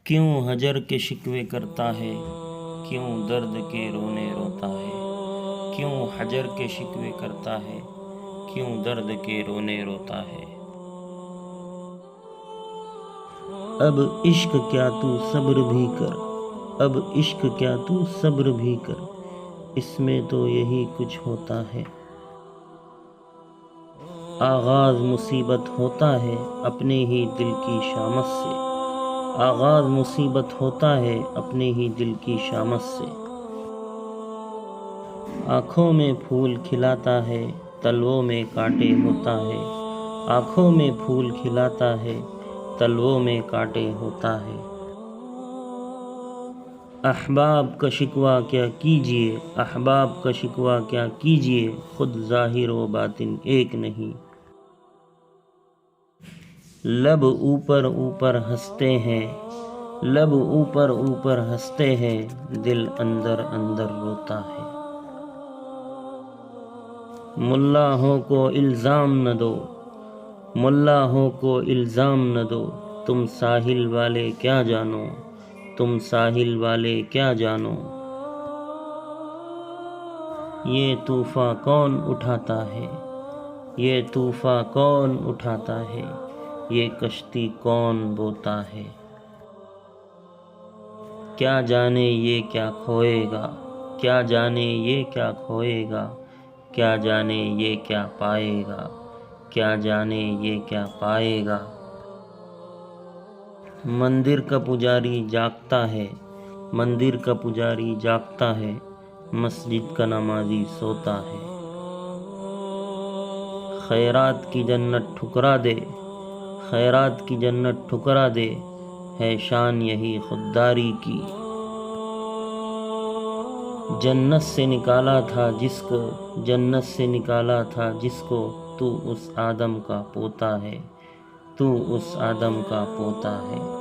क्यों हजर के शिकवे करता है, क्यों दर्द के रोने रोता है। क्यों हजर के शिकवे करता है, क्यों दर्द के रोने रोता है। अब इश्क क्या तू सब्र भी कर, अब इश्क क्या तू सब्र भी कर, इसमें तो यही कुछ होता है। आगाज़ मुसीबत होता है अपने ही दिल की शामत से, आगाज़ मुसीबत होता है अपने ही दिल की शामत से। आँखों में फूल खिलाता है, तलवों में कांटे होता है। आँखों में फूल खिलाता है, तलवों में कांटे होता है। अहबाब का शिकवा क्या कीजिए, अहबाब का शिकवा क्या कीजिए, खुद ज़ाहिर व बातिन एक नहीं। लब ऊपर ऊपर हंसते हैं, लब ऊपर ऊपर हंसते हैं, दिल अंदर अंदर रोता है। मुल्लाहों को इल्ज़ाम न दो, मुल्लाहों को इल्ज़ाम न दो, तुम साहिल वाले क्या जानो, तुम साहिल वाले क्या जानो। ये तूफ़ान कौन उठाता है, ये तूफ़ान कौन उठाता है, ये कश्ती कौन बोता है। क्या जाने ये क्या खोएगा, क्या जाने ये क्या खोएगा, क्या जाने ये क्या पाएगा, क्या जाने ये क्या पाएगा। मंदिर का पुजारी जागता है, मंदिर का पुजारी जागता है, मस्जिद का नमाजी सोता है। खैरात की जन्नत ठुकरा दे, खैरात की जन्नत ठुकरा दे, है शान यही खुददारी की। जन्नत से निकाला था जिसको, जन्नत से निकाला था जिसको, तू उस आदम का पोता है, तू उस आदम का पोता है।